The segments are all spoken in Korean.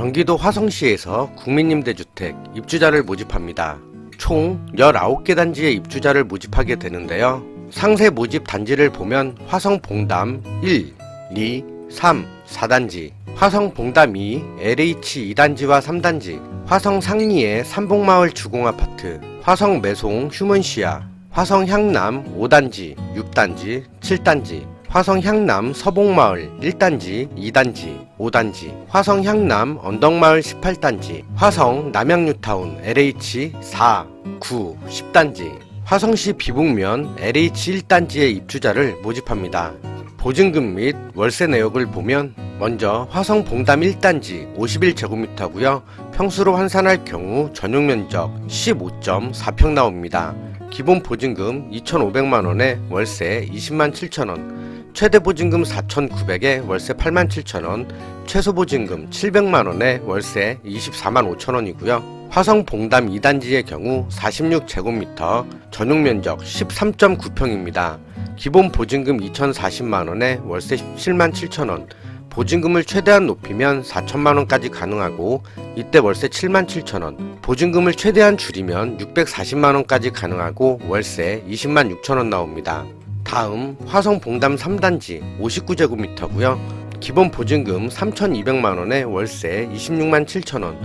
경기도 화성시에서 국민임대주택 입주자를 모집합니다. 총 19개 단지의 입주자를 모집하게 되는데요. 상세 모집 단지를 보면 화성봉담 1, 2, 3, 4단지, 화성봉담 2, LH 2단지와 3단지, 화성상리의 삼봉마을 주공아파트, 화성매송 휴먼시아, 화성향남 5단지, 6단지, 7단지, 화성향남 서봉마을 1단지, 2단지, 5단지, 화성향남 언덕마을 18단지, 화성 남양뉴타운 LH 4, 9, 10단지, 화성시 비북면 LH 1단지의 입주자를 모집합니다. 보증금 및 월세 내역을 보면 먼저 화성봉담 1단지 51제곱미터고요. 평수로 환산할 경우 전용면적 15.4평 나옵니다. 기본 보증금 2,500만원에 월세 20만 7천원, 최대 보증금 4,900에 월세 8만 7천원, 최소 보증금 700만원에 월세 24만 5천원이고요. 화성봉담 2단지의 경우 46제곱미터, 전용면적 13.9평입니다. 기본 보증금 2,040만원에 월세 17만 7천원, 보증금을 최대한 높이면 4천만원까지 가능하고 이때 월세 7만 7천원, 보증금을 최대한 줄이면 640만원까지 가능하고 월세 20만 6천원 나옵니다. 다음 화성봉담 3단지 59제곱미터고요. 기본 보증금 3,200만원에 월세 26만 7천원,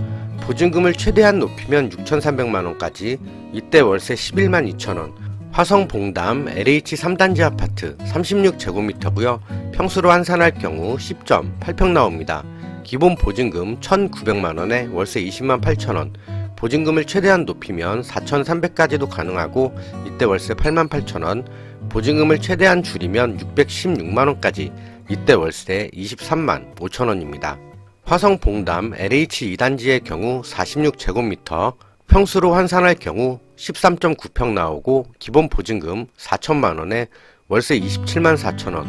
보증금을 최대한 높이면 6,300만원까지 이때 월세 11만 2천원, 화성봉담 LH 3단지 아파트 36제곱미터고요. 평수로 환산할 경우 10.8평 나옵니다. 기본 보증금 1,900만원에 월세 20만 8천원, 보증금을 최대한 높이면 4,300까지도 가능하고 이때 월세 8만 8천원, 보증금을 최대한 줄이면 616만원까지 이때 월세 23만 5천원입니다. 화성봉담 LH 2단지의 경우 46제곱미터, 평수로 환산할 경우 13.9평 나오고 기본 보증금 4천만원에 월세 27만 4천원,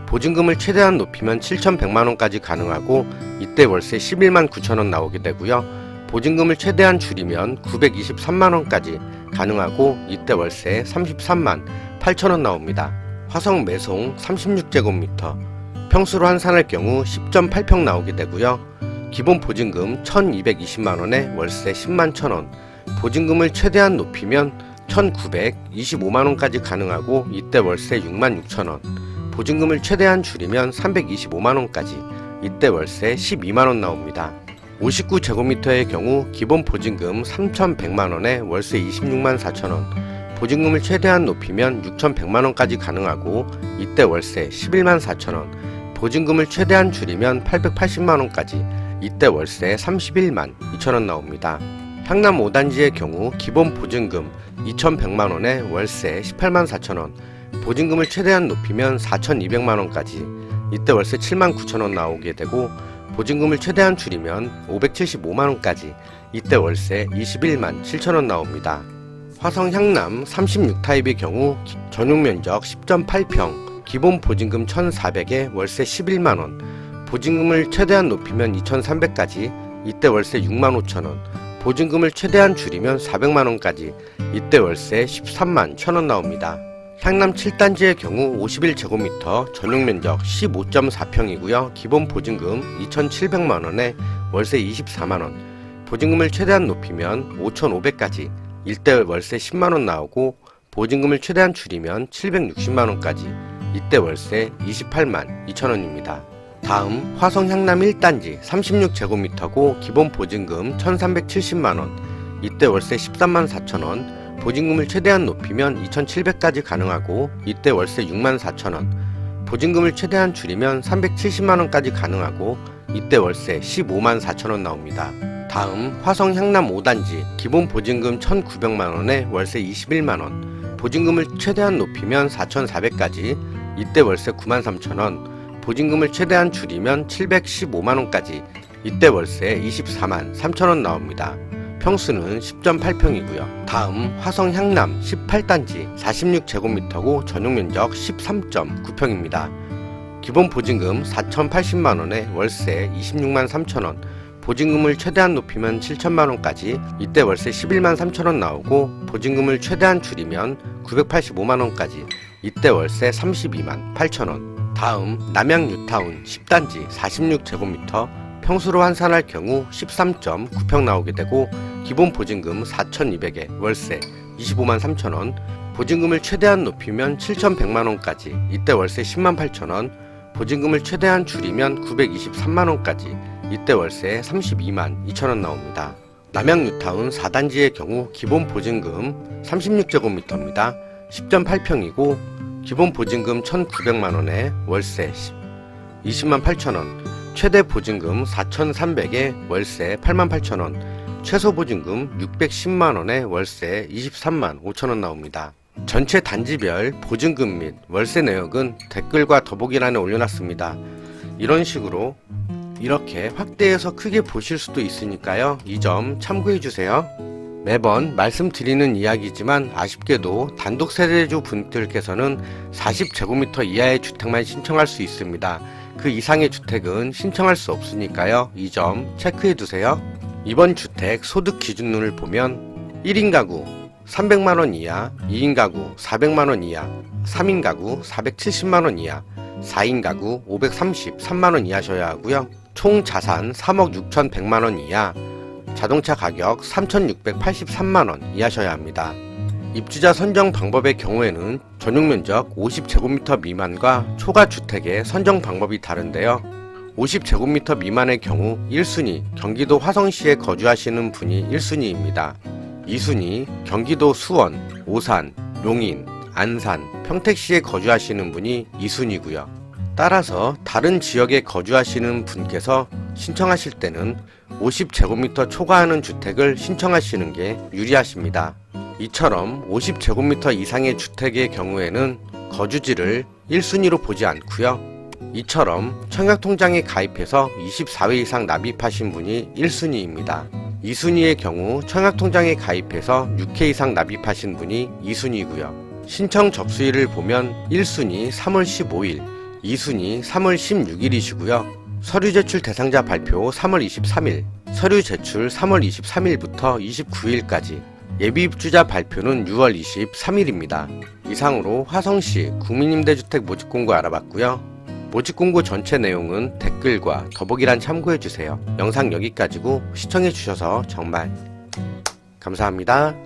보증금을 최대한 높이면 7,100만원까지 가능하고 이때 월세 11만 9천원 나오게 되고요. 보증금을 최대한 줄이면 923만원까지 가능하고 이때 월세 33만 8천원 나옵니다. 화성매송 36제곱미터, 평수로 환산할 경우 10.8평 나오게 되고요. 기본 보증금 1,220만원에 월세 10만 1천원, 보증금을 최대한 높이면 1,925만원까지 가능하고 이때 월세 6만 6천원, 보증금을 최대한 줄이면 325만원까지 이때 월세 12만원 나옵니다. 59제곱미터의 경우 기본 보증금 3,100만원에 월세 26만 4천원, 보증금을 최대한 높이면 6,100만원까지 가능하고 이때 월세 11만 4천원, 보증금을 최대한 줄이면 880만원까지 이때 월세 31만 2천원 나옵니다. 향남 5단지의 경우 기본 보증금 2,100만원에 월세 18만 4천원, 보증금을 최대한 높이면 4,200만원까지 이때 월세 7만 9천원 나오게 되고 보증금을 최대한 줄이면 575만원까지 이때 월세 21만 7천원 나옵니다. 화성 향남 36타입의 경우 전용면적 10.8평, 기본 보증금 1,400에 월세 11만원, 보증금을 최대한 높이면 2,300까지 이때 월세 6만 5천원, 보증금을 최대한 줄이면 400만원까지 이때 월세 13만 1천원 나옵니다. 향남 7단지의 경우 51제곱미터, 전용면적 15.4평이고요. 기본 보증금 2,700만원에 월세 24만원, 보증금을 최대한 높이면 5,500까지 이때 월세 10만원 나오고 보증금을 최대한 줄이면 760만원까지 이때 월세 28만 2천원입니다. 다음 화성 향남 1단지 36제곱미터고 기본 보증금 1,370만원, 이때 월세 13만 4천원, 보증금을 최대한 높이면 2,700까지 가능하고 이때 월세 6만 4천원, 보증금을 최대한 줄이면 370만원까지 가능하고 이때 월세 15만 4천원 나옵니다. 다음 화성 향남 5단지 기본 보증금 1,900만원에 월세 21만원, 보증금을 최대한 높이면 4,400까지 이때 월세 9만 3천원, 보증금을 최대한 줄이면 715만원까지 이때 월세 24만 3천원 나옵니다. 평수는 10.8평이고요. 다음 화성 향남 18단지 46제곱미터고 전용면적 13.9평입니다. 기본 보증금 4,080만원에 월세 26만 3천원, 보증금을 최대한 높이면 7천만원까지 이때 월세 11만 3천원 나오고 보증금을 최대한 줄이면 985만원까지 이때 월세 32만 8천원. 다음 남양뉴타운 10단지 46제곱미터, 평수로 환산할 경우 13.9평 나오게 되고 기본 보증금 4,200에 월세 25만 3천원, 보증금을 최대한 높이면 7,100만원까지 이때 월세 10만 8천원, 보증금을 최대한 줄이면 923만원까지 이때 월세 32만 2천원 나옵니다. 남양 뉴타운 4단지의 경우 기본 보증금 36제곱미터입니다. 10.8평이고 기본 보증금 1,900만원에 월세 20만 8천원, 최대 보증금 4,300에 월세 8만 8천원, 최소 보증금 610만원에 월세 23만 5천원 나옵니다. 전체 단지별 보증금 및 월세 내역은 댓글과 더보기란에 올려놨습니다. 이런 식으로 이렇게 확대해서 크게 보실 수도 있으니까요. 이 점 참고해주세요. 매번 말씀드리는 이야기지만 아쉽게도 단독 세대주 분들께서는 40제곱미터 이하의 주택만 신청할 수 있습니다. 그 이상의 주택은 신청할 수 없으니까요. 이 점 체크해두세요. 이번 주택 소득 기준을 보면 1인 가구 300만원 이하, 2인 가구 400만원 이하, 3인 가구 470만원 이하, 4인 가구 533만원 이하셔야 하고요. 총 자산 3억 6,100만원 이하, 자동차 가격 3,683만원 이하셔야 합니다. 입주자 선정 방법의 경우에는 전용면적 50제곱미터 미만과 초가주택의 선정 방법이 다른데요. 50제곱미터 미만의 경우 1순위 경기도 화성시에 거주하시는 분이 1순위입니다. 2순위 경기도 수원, 오산, 용인, 안산, 평택시에 거주하시는 분이 2순위고요. 따라서 다른 지역에 거주하시는 분께서 신청하실 때는 50제곱미터 초과하는 주택을 신청하시는 게 유리하십니다. 이처럼 50제곱미터 이상의 주택의 경우에는 거주지를 1순위로 보지 않고요. 이처럼 청약통장에 가입해서 24회 이상 납입하신 분이 1순위입니다. 2순위의 경우 청약통장에 가입해서 6회 이상 납입하신 분이 2순위고요. 신청 접수일을 보면 1순위 3월 15일, 2순위 3월 16일이시고요. 서류 제출 대상자 발표 3월 23일, 서류 제출 3월 23일부터 29일까지, 예비 입주자 발표는 6월 23일입니다. 이상으로 화성시 국민임대주택 모집공고 알아봤고요. 모집공고 전체 내용은 댓글과 더보기란 참고해주세요. 영상 여기까지고 시청해주셔서 정말 감사합니다.